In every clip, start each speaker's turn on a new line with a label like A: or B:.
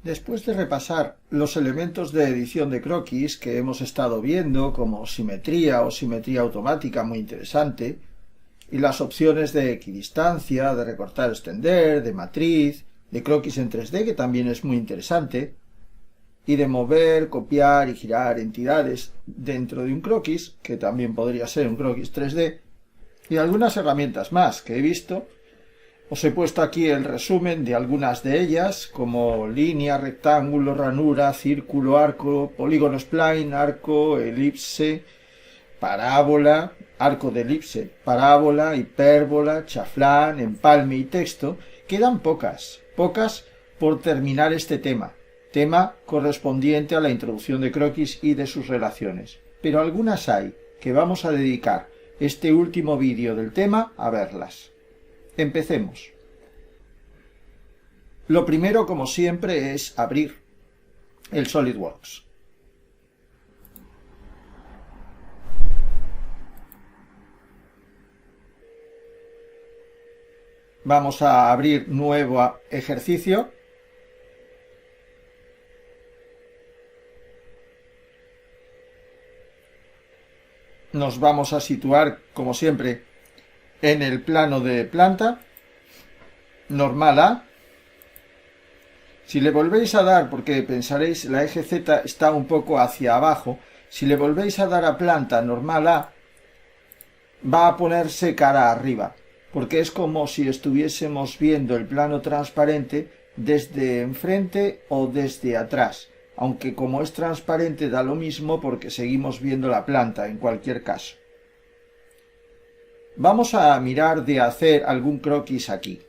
A: Después de repasar los elementos de edición de croquis que hemos estado viendo, como simetría o simetría automática, muy interesante, y las opciones de equidistancia, de recortar, extender, de matriz, de croquis en 3D, que también es muy interesante, y de mover, copiar y girar entidades dentro de un croquis, que también podría ser un croquis 3D, y algunas herramientas más que he visto. Os he puesto aquí el resumen de algunas de ellas, como línea, rectángulo, ranura, círculo, arco, polígono spline, arco, elipse, parábola, arco de elipse, parábola, hipérbola, chaflán, empalme y texto. Quedan pocas por terminar este tema correspondiente a la introducción de croquis y de sus relaciones. Pero algunas hay que vamos a dedicar este último vídeo del tema a verlas. Empecemos. Lo primero, como siempre, es abrir el SolidWorks. Vamos a abrir nuevo ejercicio. Nos vamos a situar, como siempre, en el plano de planta, normal A. Si le volvéis a dar, porque pensaréis la eje Z está un poco hacia abajo, si le volvéis a dar a planta normal A, va a ponerse cara arriba, porque es como si estuviésemos viendo el plano transparente desde enfrente o desde atrás, aunque como es transparente da lo mismo porque seguimos viendo la planta en cualquier caso. Vamos a mirar de hacer algún croquis aquí.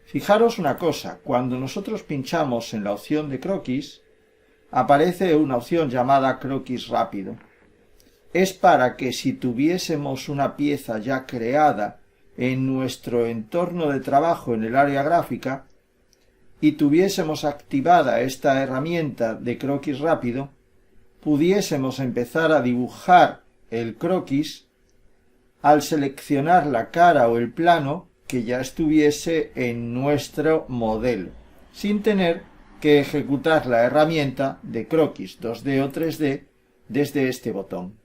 A: Fijaros una cosa, cuando nosotros pinchamos en la opción de croquis, aparece una opción llamada croquis rápido. Es para que si tuviésemos una pieza ya creada en nuestro entorno de trabajo en el área gráfica y tuviésemos activada esta herramienta de croquis rápido, pudiésemos empezar a dibujar el croquis al seleccionar la cara o el plano que ya estuviese en nuestro modelo, sin tener que ejecutar la herramienta de croquis 2D o 3D desde este botón.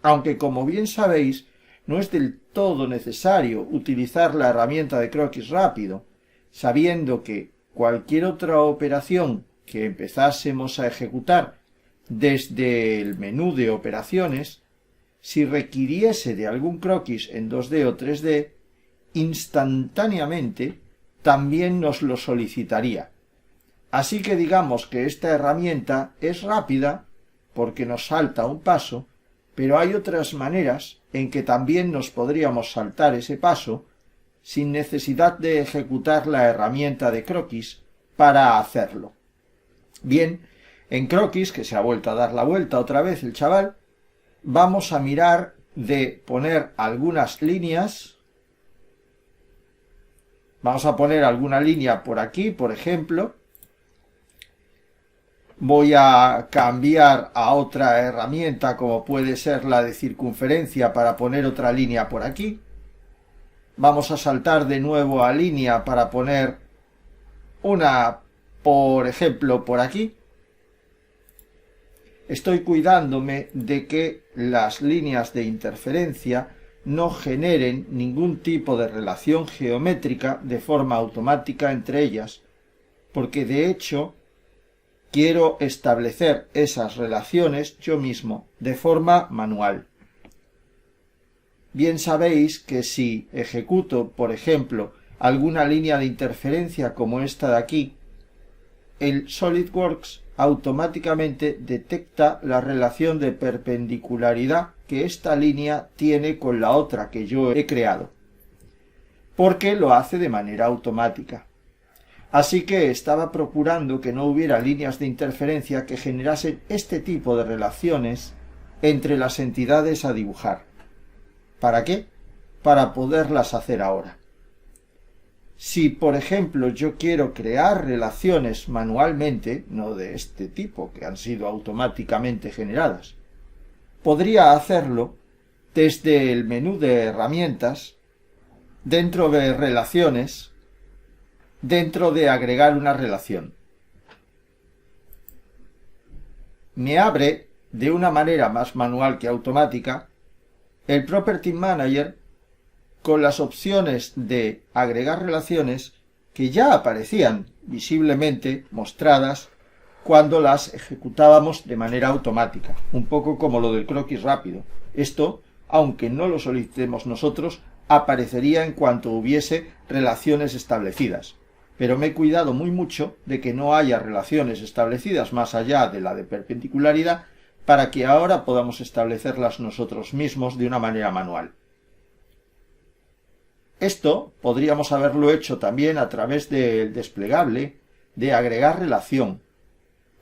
A: Aunque, como bien sabéis, no es del todo necesario utilizar la herramienta de croquis rápido, sabiendo que cualquier otra operación que empezásemos a ejecutar desde el menú de operaciones, si requiriese de algún croquis en 2D o 3D, instantáneamente también nos lo solicitaría. Así que digamos que esta herramienta es rápida porque nos salta un paso, pero hay otras maneras en que también nos podríamos saltar ese paso sin necesidad de ejecutar la herramienta de croquis para hacerlo. Bien, en croquis, que se ha vuelto a dar la vuelta otra vez el chaval, vamos a mirar de poner algunas líneas. Vamos a poner alguna línea por aquí, por ejemplo. Voy a cambiar a otra herramienta como puede ser la de circunferencia para poner otra línea por aquí. Vamos a saltar de nuevo a línea para poner una, por ejemplo, por aquí. Estoy cuidándome de que las líneas de interferencia no generen ningún tipo de relación geométrica de forma automática entre ellas, porque de hecho quiero establecer esas relaciones yo mismo de forma manual. Bien sabéis que si ejecuto, por ejemplo, alguna línea de interferencia como esta de aquí, el SolidWorks automáticamente detecta la relación de perpendicularidad que esta línea tiene con la otra que yo he creado, porque lo hace de manera automática. Así que estaba procurando que no hubiera líneas de interferencia que generasen este tipo de relaciones entre las entidades a dibujar. ¿Para qué? Para poderlas hacer ahora. Si, por ejemplo, yo quiero crear relaciones manualmente, no de este tipo, que han sido automáticamente generadas, podría hacerlo desde el menú de herramientas, dentro de relaciones, dentro de agregar una relación. me abre de una manera más manual que automática el Property Manager con las opciones de agregar relaciones que ya aparecían visiblemente mostradas cuando las ejecutábamos de manera automática, un poco como lo del croquis rápido. Esto, aunque no lo solicitemos nosotros, aparecería en cuanto hubiese relaciones establecidas. Pero me he cuidado muy mucho de que no haya relaciones establecidas más allá de la de perpendicularidad para que ahora podamos establecerlas nosotros mismos de una manera manual. Esto podríamos haberlo hecho también a través del desplegable de agregar relación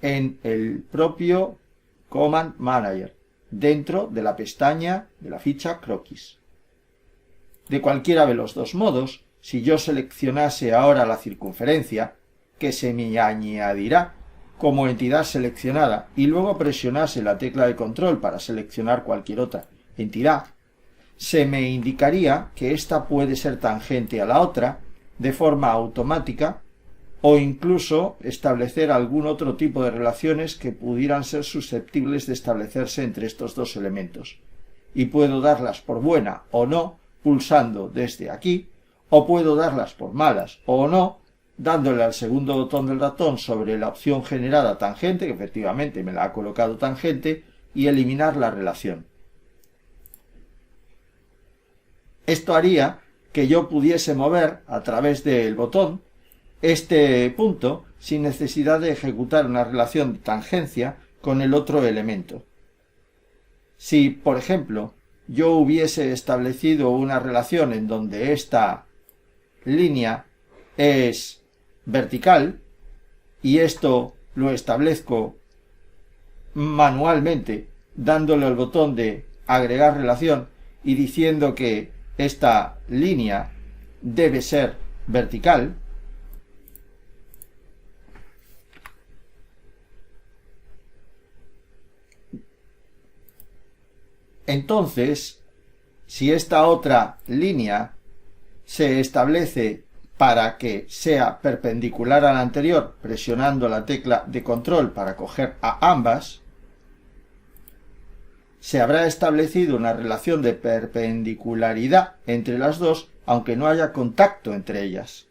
A: en el propio Command Manager, dentro de la pestaña de la ficha croquis. De cualquiera de los dos modos, si yo seleccionase ahora la circunferencia, que se me añadirá como entidad seleccionada, y luego presionase la tecla de control para seleccionar cualquier otra entidad, se me indicaría que ésta puede ser tangente a la otra de forma automática o incluso establecer algún otro tipo de relaciones que pudieran ser susceptibles de establecerse entre estos dos elementos. Y puedo darlas por buena o no pulsando desde aquí, o puedo darlas por malas o no dándole al segundo botón del ratón sobre la opción generada tangente, que efectivamente me la ha colocado tangente, y eliminar la relación. Esto haría que yo pudiese mover a través del botón este punto sin necesidad de ejecutar una relación de tangencia con el otro elemento. Si, por ejemplo, yo hubiese establecido una relación en donde esta línea es vertical y esto lo establezco manualmente dándole al botón de agregar relación y diciendo que esta línea debe ser vertical, entonces, si esta otra línea se establece para que sea perpendicular a la anterior, presionando la tecla de control para coger a ambas, se habrá establecido una relación de perpendicularidad entre las dos, aunque no haya contacto entre ellas.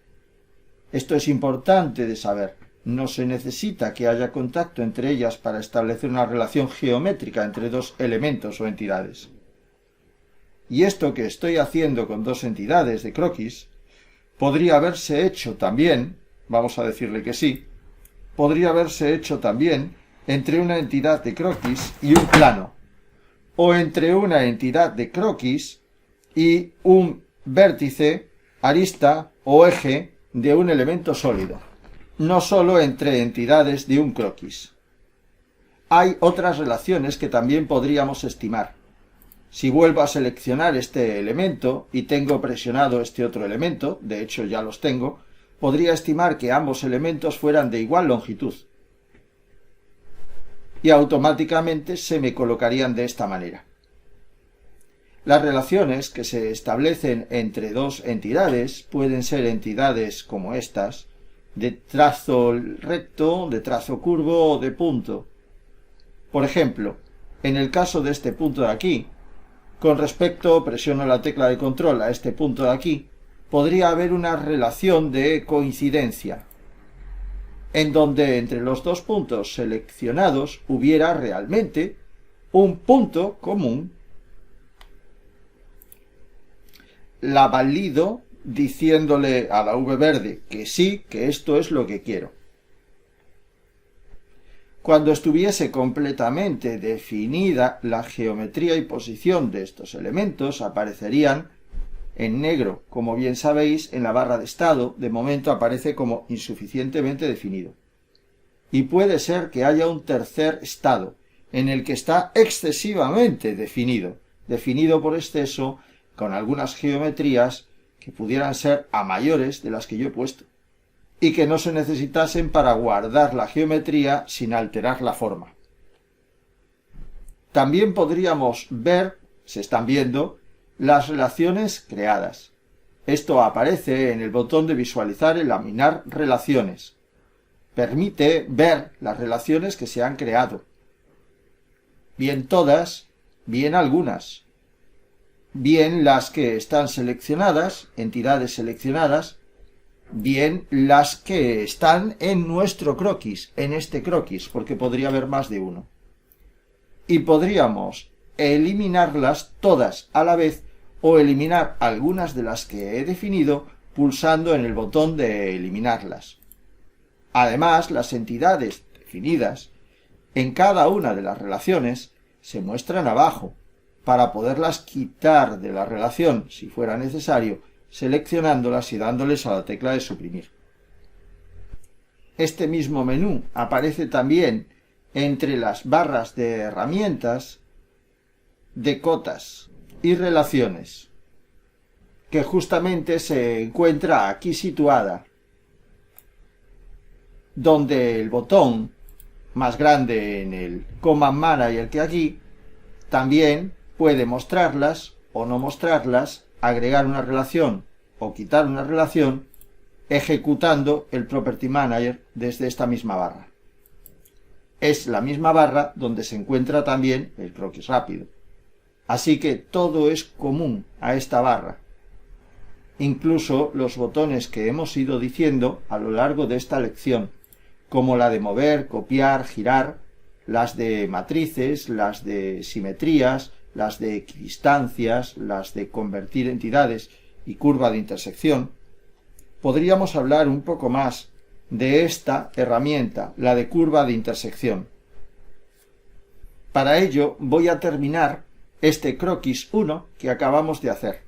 A: Esto es importante de saber. No se necesita que haya contacto entre ellas para establecer una relación geométrica entre dos elementos o entidades. Y esto que estoy haciendo con dos entidades de croquis podría haberse hecho también, vamos a decirle que sí, podría haberse hecho también entre una entidad de croquis y un plano, o entre una entidad de croquis y un vértice, arista o eje de un elemento sólido, no solo entre entidades de un croquis. Hay otras relaciones que también podríamos estimar. Si vuelvo a seleccionar este elemento y tengo presionado este otro elemento, de hecho ya los tengo, podría estimar que ambos elementos fueran de igual longitud. Y automáticamente se me colocarían de esta manera. Las relaciones que se establecen entre dos entidades pueden ser entidades como estas, de trazo recto, de trazo curvo o de punto. Por ejemplo, en el caso de este punto de aquí, con respecto, presiono la tecla de control a este punto de aquí, podría haber una relación de coincidencia, en donde entre los dos puntos seleccionados hubiera realmente un punto común. La valido diciéndole a la V verde que sí, que esto es lo que quiero. Cuando estuviese completamente definida la geometría y posición de estos elementos, aparecerían en negro, como bien sabéis, en la barra de estado. De momento aparece como insuficientemente definido. Y puede ser que haya un tercer estado, en el que está excesivamente definido por exceso, con algunas geometrías que pudieran ser a mayores de las que yo he puesto, y que no se necesitasen para guardar la geometría sin alterar la forma. También podríamos ver, se están viendo, las relaciones creadas. Esto aparece en el botón de visualizar el laminar relaciones. Permite ver las relaciones que se han creado. bien todas, bien algunas, bien las que están seleccionadas, entidades seleccionadas, bien las que están en nuestro croquis, en este croquis, porque podría haber más de uno. Y podríamos eliminarlas todas a la vez o eliminar algunas de las que he definido pulsando en el botón de eliminarlas. Además, las entidades definidas en cada una de las relaciones se muestran abajo para poderlas quitar de la relación si fuera necesario, seleccionándolas y dándoles a la tecla de suprimir. Este mismo menú aparece también entre las barras de herramientas de cotas y relaciones, que justamente se encuentra aquí situada, donde el botón más grande en el Command Manager que aquí también puede mostrarlas o no mostrarlas, agregar una relación o quitar una relación, ejecutando el Property Manager desde esta misma barra. Es la misma barra donde se encuentra también el croquis rápido. Así que todo es común a esta barra. Incluso los botones que hemos ido diciendo a lo largo de esta lección, como la de mover, copiar, girar, las de matrices, las de simetrías, las de equidistancias, las de convertir entidades y curva de intersección. Podríamos hablar un poco más de esta herramienta, la de curva de intersección. Para ello voy a terminar este croquis 1 que acabamos de hacer.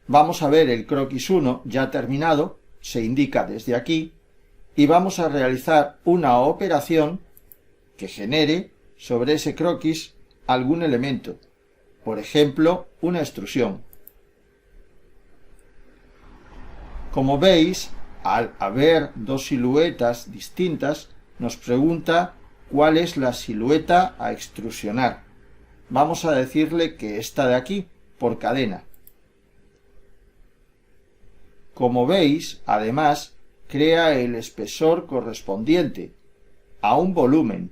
A: Vamos a ver el croquis 1 ya terminado, se indica desde aquí, y vamos a realizar una operación que genere sobre ese croquis algún elemento, por ejemplo, una extrusión. Como veis, al haber dos siluetas distintas, nos pregunta cuál es la silueta a extrusionar. Vamos a decirle que esta de aquí, por cadena. Como veis, además, crea el espesor correspondiente a un volumen,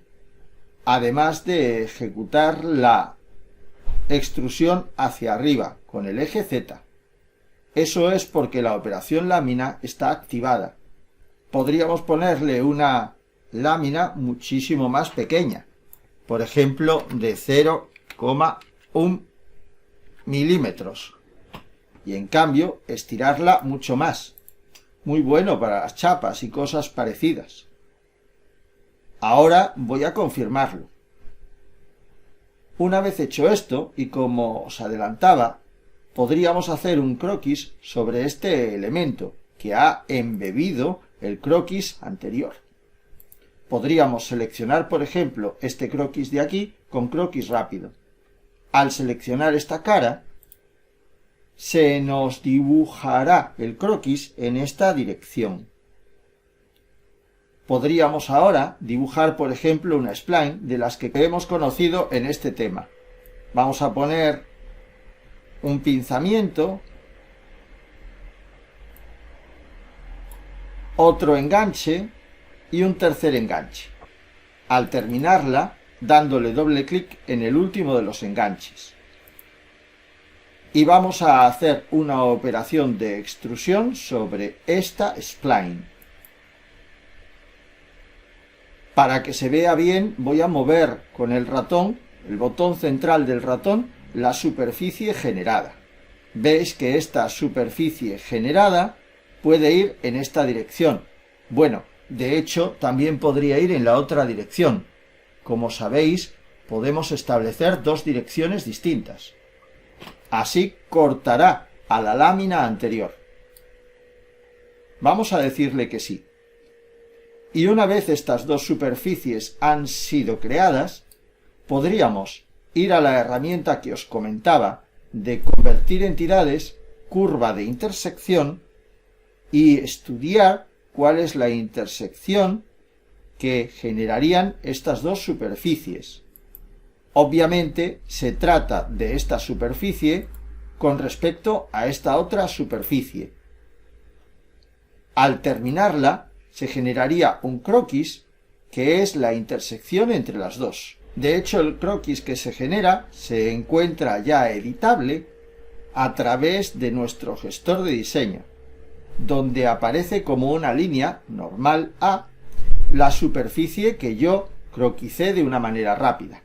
A: además de ejecutar la extrusión hacia arriba con el eje Z. Eso es porque la operación lámina está activada. Podríamos ponerle una lámina muchísimo más pequeña, por ejemplo de 0,1 milímetros, y en cambio estirarla mucho más. Muy bueno para las chapas y cosas parecidas. Ahora voy a confirmarlo. Una vez hecho esto, y como os adelantaba, podríamos hacer un croquis sobre este elemento que ha embebido el croquis anterior. Podríamos seleccionar, por ejemplo, este croquis de aquí con croquis rápido. Al seleccionar esta cara, se nos dibujará el croquis en esta dirección. Podríamos ahora dibujar, por ejemplo, una spline de las que hemos conocido en este tema. Vamos a poner un pinzamiento, otro enganche y un tercer enganche. Al terminarla, dándole doble clic en el último de los enganches. Y vamos a hacer una operación de extrusión sobre esta spline. Para que se vea bien, voy a mover con el ratón, el botón central del ratón, la superficie generada. Veis que esta superficie generada puede ir en esta dirección. Bueno, de hecho, también podría ir en la otra dirección. Como sabéis, podemos establecer dos direcciones distintas. Así cortará a la lámina anterior. Vamos a decirle que sí. Y una vez estas dos superficies han sido creadas, podríamos ir a la herramienta que os comentaba de convertir entidades, curva de intersección, y estudiar cuál es la intersección que generarían estas dos superficies. Obviamente se trata de esta superficie con respecto a esta otra superficie. Al terminarla, se generaría un croquis que es la intersección entre las dos. De hecho, el croquis que se genera se encuentra ya editable a través de nuestro gestor de diseño, donde aparece como una línea normal A la superficie que yo croquicé de una manera rápida.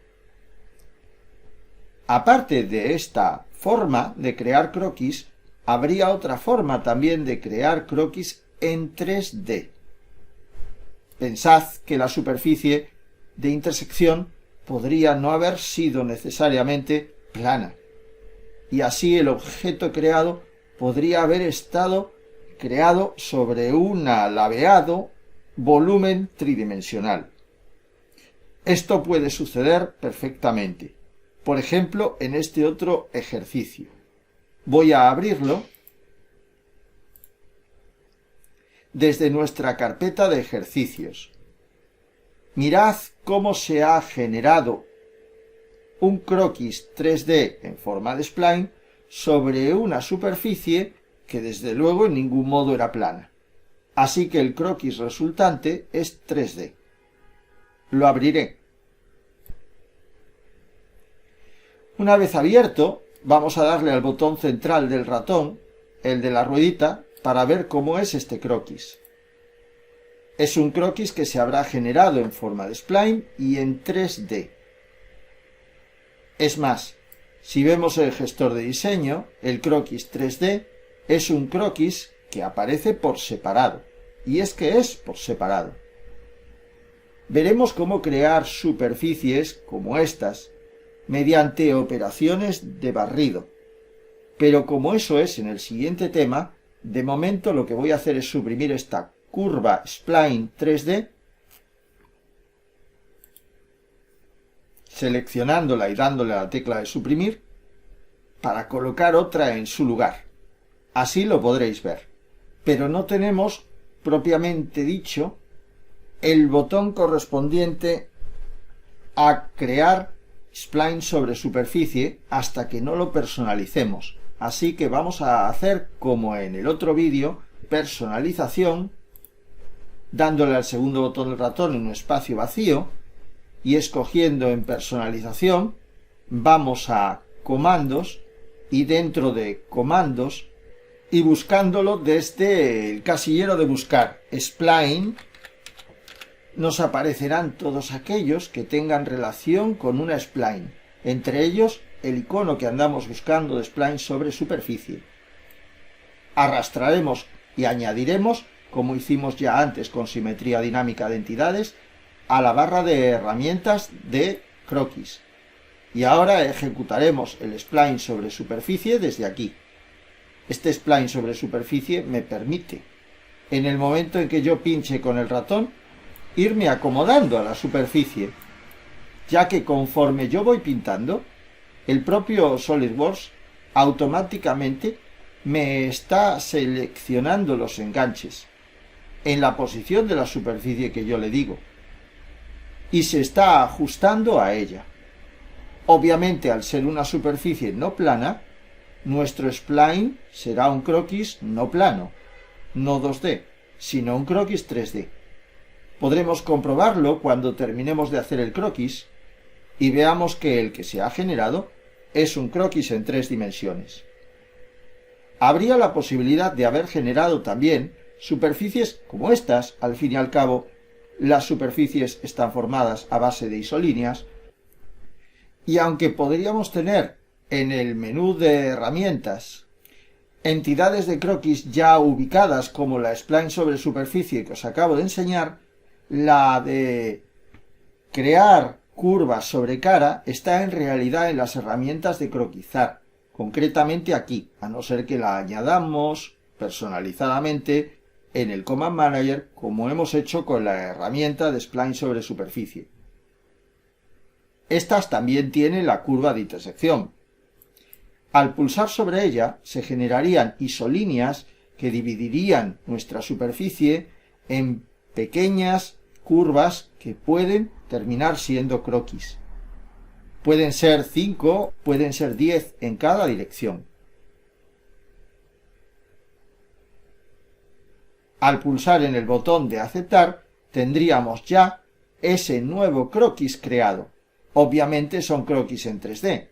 A: Aparte de esta forma de crear croquis, habría otra forma también de crear croquis en 3D. Pensad que la superficie de intersección podría no haber sido necesariamente plana, y así el objeto creado podría haber estado creado sobre un alabeado volumen tridimensional. Esto puede suceder perfectamente. Por ejemplo, en este otro ejercicio. Voy a abrirlo desde nuestra carpeta de ejercicios. Mirad cómo se ha generado un croquis 3D en forma de spline sobre una superficie que desde luego en ningún modo era plana. Así que el croquis resultante es 3D. Lo abriré. Una vez abierto, vamos a darle al botón central del ratón, el de la ruedita, para ver cómo es este croquis. Es un croquis que se habrá generado en forma de spline y en 3D. Es más, si vemos el gestor de diseño, el croquis 3D es un croquis que aparece por separado, y es que es por separado. Veremos cómo crear superficies como estas mediante operaciones de barrido, pero como eso es en el siguiente tema, de momento lo que voy a hacer es suprimir esta curva spline 3D, seleccionándola y dándole a la tecla de suprimir, para colocar otra en su lugar. Así lo podréis ver. Pero no tenemos, propiamente dicho, el botón correspondiente a crear spline sobre superficie hasta que no lo personalicemos. Así que vamos a hacer como en el otro vídeo, personalización, dándole al segundo botón del ratón en un espacio vacío y escogiendo en personalización, vamos a comandos y dentro de comandos y buscándolo desde el casillero de buscar spline, nos aparecerán todos aquellos que tengan relación con una spline, entre ellos el icono que andamos buscando de spline sobre superficie. Arrastraremos y añadiremos, como hicimos ya antes con simetría dinámica de entidades, a la barra de herramientas de croquis. Y ahora ejecutaremos el spline sobre superficie desde aquí. Este spline sobre superficie me permite, en el momento en que yo pinche con el ratón, irme acomodando a la superficie, ya que conforme yo voy pintando, el propio SolidWorks automáticamente me está seleccionando los enganches en la posición de la superficie que yo le digo y se está ajustando a ella. Obviamente, al ser una superficie no plana, nuestro spline será un croquis no plano, no 2D, sino un croquis 3D. Podremos comprobarlo cuando terminemos de hacer el croquis y veamos que el que se ha generado es un croquis en 3 dimensiones. Habría la posibilidad de haber generado también superficies como estas. Al fin y al cabo, las superficies están formadas a base de isolíneas, y aunque podríamos tener en el menú de herramientas entidades de croquis ya ubicadas como la spline sobre superficie que os acabo de enseñar, la de crear curvas sobre cara está en realidad en las herramientas de croquizar, concretamente aquí, a no ser que la añadamos personalizadamente en el Command Manager como hemos hecho con la herramienta de spline sobre superficie. Estas también tienen la curva de intersección. Al pulsar sobre ella se generarían isolíneas que dividirían nuestra superficie en pequeñas curvas que pueden terminar siendo croquis. Pueden ser 5, pueden ser 10 en cada dirección. Al pulsar en el botón de aceptar, tendríamos ya ese nuevo croquis creado. Obviamente son croquis en 3D,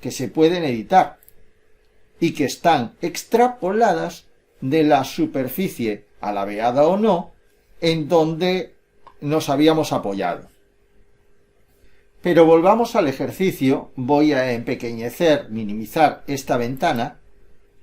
A: que se pueden editar y que están extrapoladas de la superficie alabeada o no en donde nos habíamos apoyado. Pero volvamos al ejercicio. Voy a empequeñecer, minimizar esta ventana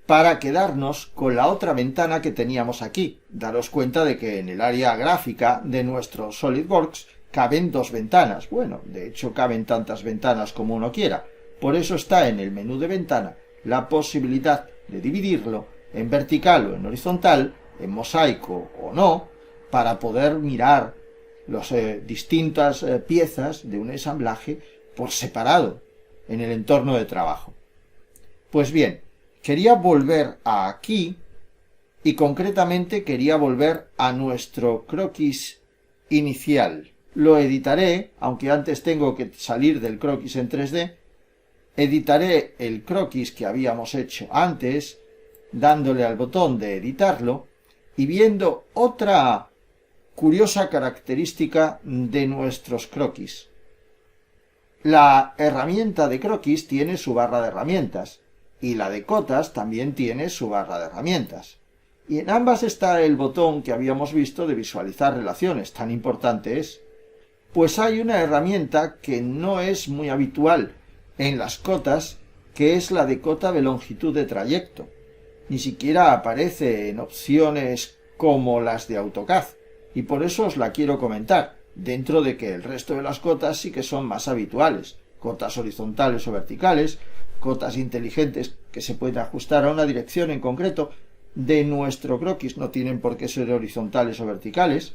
A: para quedarnos con la otra ventana que teníamos aquí. Daros cuenta de que en el área gráfica de nuestro SolidWorks caben dos ventanas. Bueno, de hecho caben tantas ventanas como uno quiera. Por eso está en el menú de ventana la posibilidad de dividirlo en vertical o en horizontal, en mosaico o no, para poder mirar las distintas piezas de un ensamblaje por separado en el entorno de trabajo. Pues bien, quería volver a aquí y concretamente quería volver a nuestro croquis inicial. Lo editaré, aunque antes tengo que salir del croquis en 3D. Editaré el croquis que habíamos hecho antes, dándole al botón de editarlo y viendo otra curiosa característica de nuestros croquis. La herramienta de croquis tiene su barra de herramientas y la de cotas también tiene su barra de herramientas. Y en ambas está el botón que habíamos visto de visualizar relaciones, tan importante es. Pues hay una herramienta que no es muy habitual en las cotas, que es la de cota de longitud de trayecto. Ni siquiera aparece en opciones como las de AutoCAD, y por eso os la quiero comentar, dentro de que el resto de las cotas sí que son más habituales, cotas horizontales o verticales, cotas inteligentes que se pueden ajustar a una dirección en concreto. De nuestro croquis no tienen por qué ser horizontales o verticales.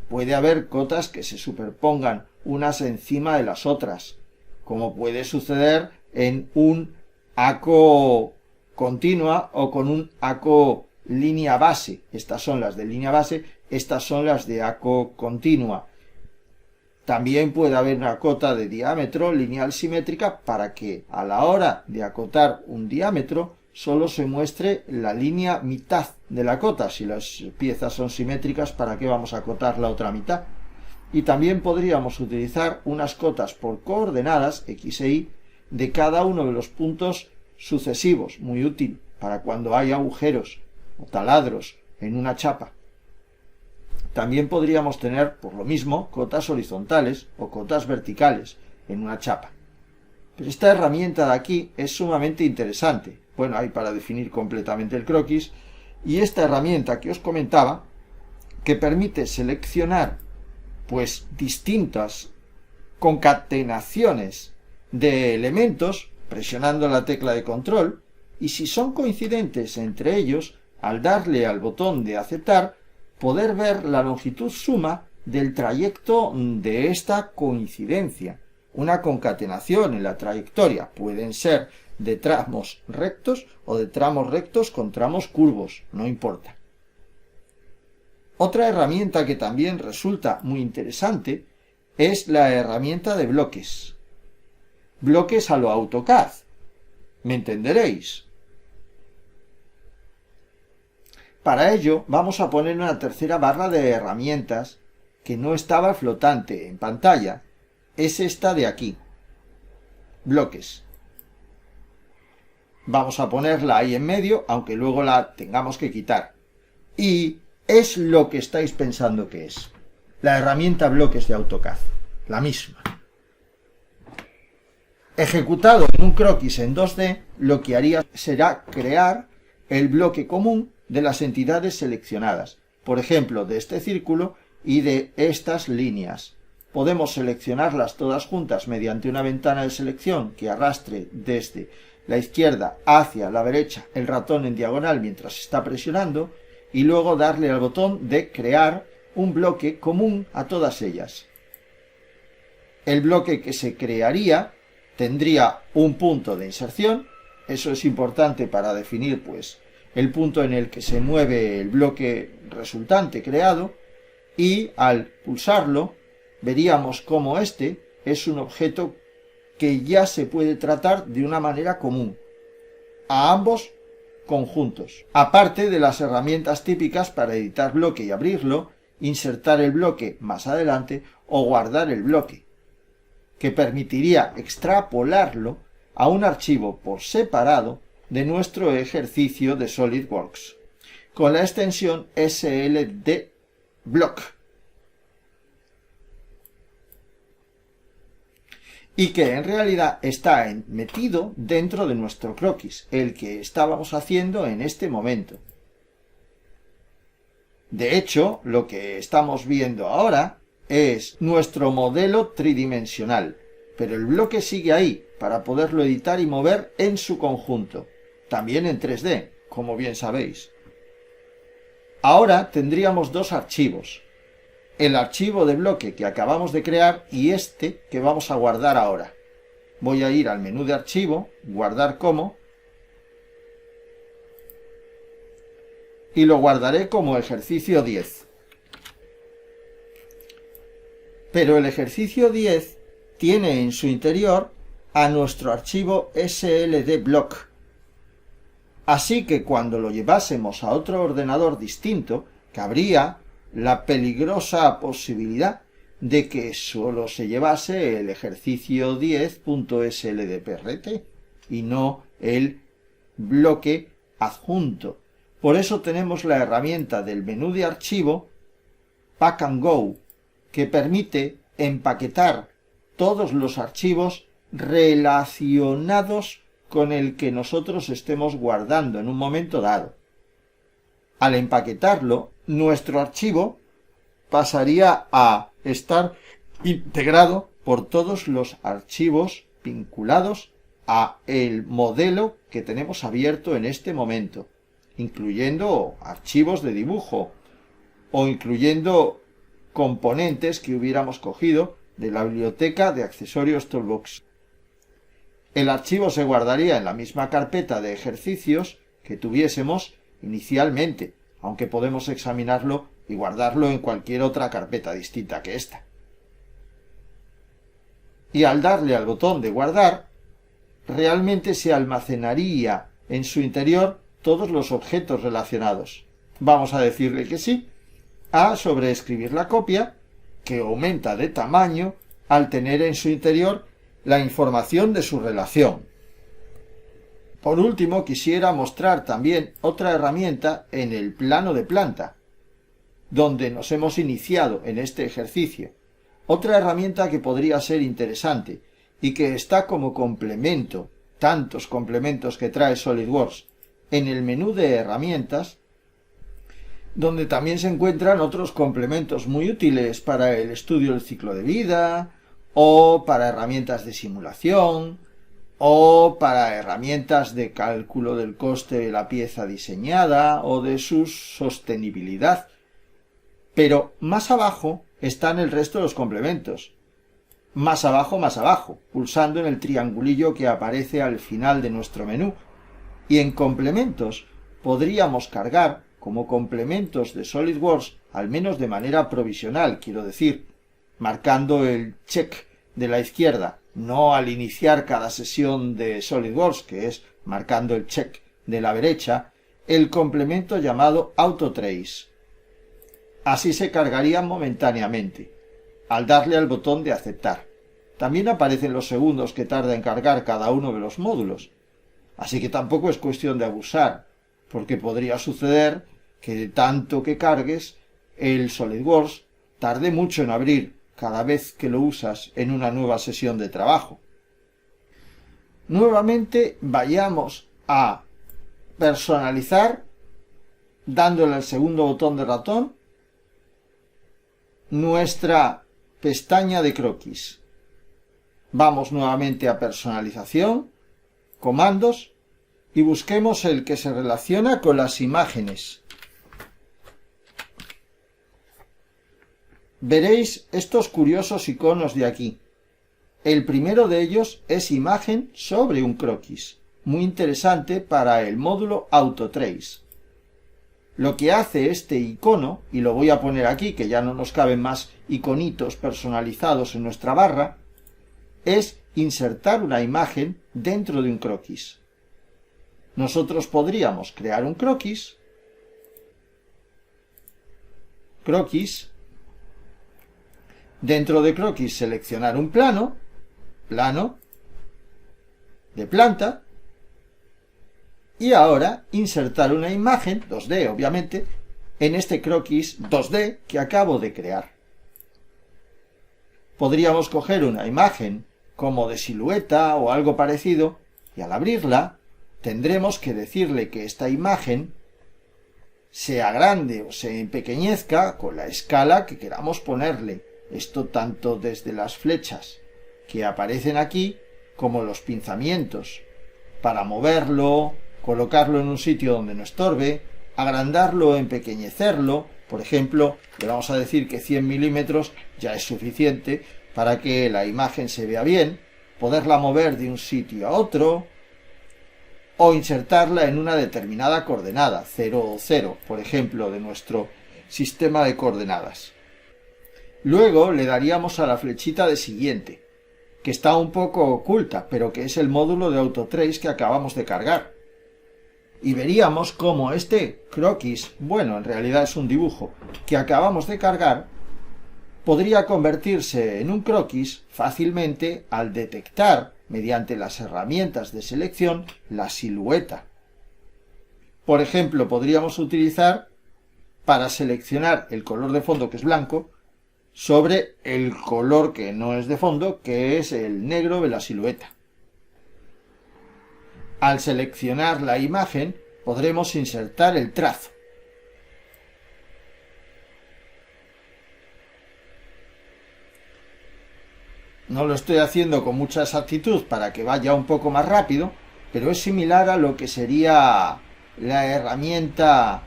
A: Puede haber cotas que se superpongan unas encima de las otras, como puede suceder en un ACO continua o con un ACO línea base. Estas son las de línea base, estas son las de ACO continua. También puede haber una cota de diámetro lineal simétrica para que a la hora de acotar un diámetro solo se muestre la línea mitad de la cota. Si las piezas son simétricas, ¿para qué vamos a acotar la otra mitad? Y también podríamos utilizar unas cotas por coordenadas X e Y de cada uno de los puntos sucesivos, muy útil para cuando hay agujeros o taladros en una chapa. También podríamos tener, por lo mismo, cotas horizontales o cotas verticales en una chapa. Pero esta herramienta de aquí es sumamente interesante. Bueno, hay para definir completamente el croquis. Y esta herramienta que os comentaba, que permite seleccionar pues distintas concatenaciones de elementos presionando la tecla de control, y si son coincidentes entre ellos, al darle al botón de aceptar, poder ver la longitud suma del trayecto de esta coincidencia. Una concatenación en la trayectoria pueden ser de tramos rectos o de tramos rectos con tramos curvos, no importa. Otra herramienta que también resulta muy interesante es la herramienta de bloques. Bloques a lo AutoCAD. ¿Me entenderéis? Para ello vamos a poner una tercera barra de herramientas que no estaba flotante en pantalla. Es esta de aquí. Bloques. Vamos a ponerla ahí en medio, aunque luego la tengamos que quitar. Y es lo que estáis pensando que es. La herramienta bloques de AutoCAD. La misma. Ejecutado en un croquis en 2D, lo que haría será crear el bloque común de las entidades seleccionadas. Por ejemplo, de este círculo y de estas líneas. Podemos seleccionarlas todas juntas mediante una ventana de selección que arrastre desde la izquierda hacia la derecha el ratón en diagonal mientras está presionando, y luego darle al botón de crear un bloque común a todas ellas. El bloque que se crearía tendría un punto de inserción. Eso es importante para definir pues el punto en el que se mueve el bloque resultante creado, y al pulsarlo veríamos cómo este es un objeto que ya se puede tratar de una manera común a ambos conjuntos. Aparte de las herramientas típicas para editar bloque y abrirlo, insertar el bloque más adelante o guardar el bloque, que permitiría extrapolarlo a un archivo por separado de nuestro ejercicio de SolidWorks, con la extensión SLDBlock, y que en realidad está metido dentro de nuestro croquis, el que estábamos haciendo en este momento. De hecho, lo que estamos viendo ahora es nuestro modelo tridimensional, pero el bloque sigue ahí para poderlo editar y mover en su conjunto, también en 3D, como bien sabéis. Ahora tendríamos dos archivos, el archivo de bloque que acabamos de crear y este que vamos a guardar ahora. Voy a ir al menú de archivo, guardar como, y lo guardaré como ejercicio 10. Pero el ejercicio 10 tiene en su interior a nuestro archivo SLDBlock. Así que cuando lo llevásemos a otro ordenador distinto, cabría la peligrosa posibilidad de que solo se llevase el ejercicio 10.sldprt y no el bloque adjunto. Por eso tenemos la herramienta del menú de archivo Pack and Go, que permite empaquetar todos los archivos relacionados con el que nosotros estemos guardando en un momento dado. Al empaquetarlo, nuestro archivo pasaría a estar integrado por todos los archivos vinculados a el modelo que tenemos abierto en este momento, incluyendo archivos de dibujo o incluyendo componentes que hubiéramos cogido de la biblioteca de accesorios Toolbox. El archivo se guardaría en la misma carpeta de ejercicios que tuviésemos inicialmente, aunque podemos examinarlo y guardarlo en cualquier otra carpeta distinta que esta. Y al darle al botón de guardar, realmente se almacenaría en su interior todos los objetos relacionados. Vamos a decirle que sí, a sobreescribir la copia, que aumenta de tamaño al tener en su interior la información de su relación. Por último, quisiera mostrar también otra herramienta en el plano de planta, donde nos hemos iniciado en este ejercicio. Otra herramienta que podría ser interesante y que está como complemento, tantos complementos que trae SolidWorks, en el menú de herramientas, donde también se encuentran otros complementos muy útiles para el estudio del ciclo de vida, o para herramientas de simulación, o para herramientas de cálculo del coste de la pieza diseñada o de su sostenibilidad. Pero más abajo están el resto de los complementos. Más abajo, pulsando en el triangulillo que aparece al final de nuestro menú. Y en complementos podríamos cargar como complementos de SolidWorks, al menos de manera provisional, quiero decir, marcando el check de la izquierda, no al iniciar cada sesión de SolidWorks, que es marcando el check de la derecha, el complemento llamado AutoTrace. Así se cargarían momentáneamente, al darle al botón de aceptar. También aparecen los segundos que tarda en cargar cada uno de los módulos, así que tampoco es cuestión de abusar, porque podría suceder que de tanto que cargues, el SolidWorks tarde mucho en abrir cada vez que lo usas en una nueva sesión de trabajo. Nuevamente vayamos a personalizar, dándole al segundo botón de ratón, nuestra pestaña de croquis. Vamos nuevamente a personalización, comandos, y busquemos el que se relaciona con las imágenes. Veréis estos curiosos iconos de aquí. El primero de ellos es imagen sobre un croquis, muy interesante para el módulo AutoTrace. Lo que hace este icono, y lo voy a poner aquí, que ya no nos caben más iconitos personalizados en nuestra barra, es insertar una imagen dentro de un croquis. Nosotros podríamos crear un croquis, croquis. Dentro de croquis seleccionar un plano de planta, y ahora insertar una imagen 2D, obviamente, en este croquis 2D que acabo de crear. Podríamos coger una imagen como de silueta o algo parecido, y al abrirla tendremos que decirle que esta imagen se agrande o se empequeñezca con la escala que queramos ponerle. Esto tanto desde las flechas que aparecen aquí como los pinzamientos, para moverlo, colocarlo en un sitio donde no estorbe, agrandarlo o empequeñecerlo. Por ejemplo, le vamos a decir que 100 milímetros ya es suficiente para que la imagen se vea bien, poderla mover de un sitio a otro, o insertarla en una determinada coordenada, 0 o 0, por ejemplo, de nuestro sistema de coordenadas. Luego le daríamos a la flechita de siguiente, que está un poco oculta, pero que es el módulo de Autotrace que acabamos de cargar. Y veríamos cómo este croquis, bueno, en realidad es un dibujo, que acabamos de cargar, podría convertirse en un croquis fácilmente al detectar, mediante las herramientas de selección, la silueta. Por ejemplo, podríamos utilizar para seleccionar el color de fondo, que es blanco, sobre el color que no es de fondo, que es el negro de la silueta. Al seleccionar la imagen, podremos insertar el trazo. No lo estoy haciendo con mucha exactitud para que vaya un poco más rápido, pero es similar a lo que sería la herramienta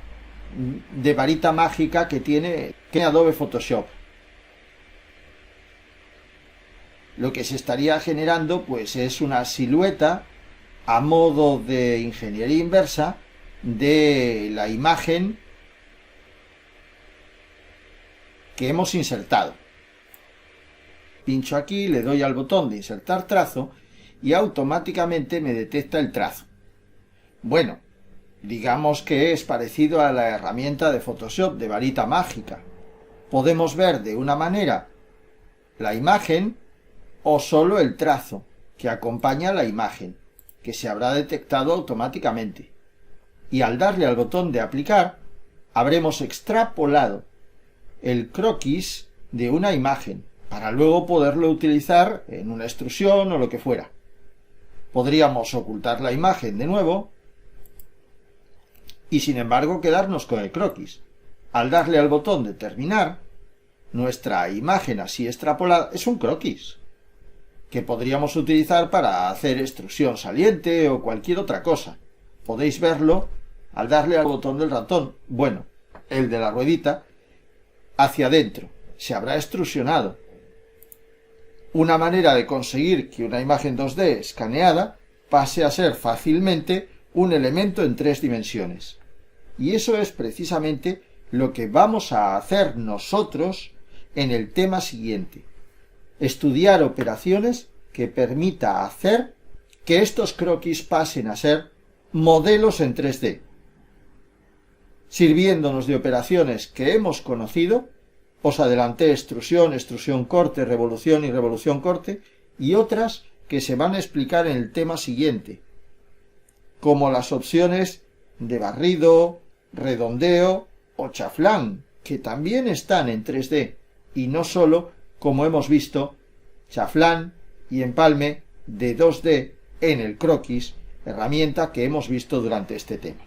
A: de varita mágica que tiene Adobe Photoshop. Lo que se estaría generando pues es una silueta a modo de ingeniería inversa de la imagen que hemos insertado. Pincho aquí, le doy al botón de insertar trazo y automáticamente me detecta el trazo. Bueno, digamos que es parecido a la herramienta de Photoshop de varita mágica. Podemos ver de una manera la imagen o solo el trazo que acompaña la imagen, que se habrá detectado automáticamente. Y al darle al botón de aplicar, habremos extrapolado el croquis de una imagen, para luego poderlo utilizar en una extrusión o lo que fuera. Podríamos ocultar la imagen de nuevo y sin embargo quedarnos con el croquis. Al darle al botón de terminar, nuestra imagen así extrapolada es un croquis que podríamos utilizar para hacer extrusión saliente o cualquier otra cosa. Podéis verlo al darle al botón del ratón, bueno, el de la ruedita, hacia adentro. Se habrá extrusionado. Una manera de conseguir que una imagen 2D escaneada pase a ser fácilmente un elemento en 3 dimensiones. Y eso es precisamente lo que vamos a hacer nosotros en el tema siguiente. Estudiar operaciones que permita hacer que estos croquis pasen a ser modelos en 3D, sirviéndonos de operaciones que hemos conocido. Os adelanté extrusión, extrusión corte, revolución y revolución corte, y otras que se van a explicar en el tema siguiente, como las opciones de barrido, redondeo o chaflán, que también están en 3D, y no solo, como hemos visto, chaflán y empalme de 2D en el croquis, herramienta que hemos visto durante este tema.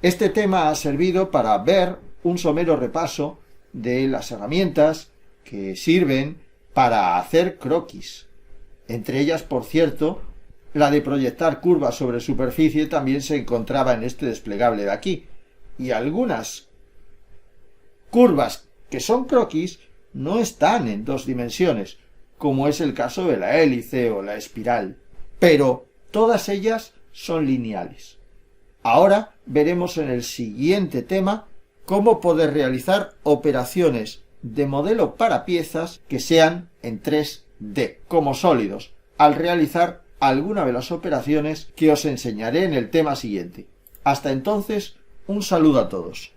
A: Este tema ha servido para ver un somero repaso de las herramientas que sirven para hacer croquis. Entre ellas, por cierto, la de proyectar curvas sobre superficie también se encontraba en este desplegable de aquí, y algunas curvas que son croquis no están en 2 dimensiones, como es el caso de la hélice o la espiral, pero todas ellas son lineales. Ahora veremos en el siguiente tema cómo poder realizar operaciones de modelo para piezas que sean en 3D, como sólidos, al realizar alguna de las operaciones que os enseñaré en el tema siguiente. Hasta entonces, un saludo a todos.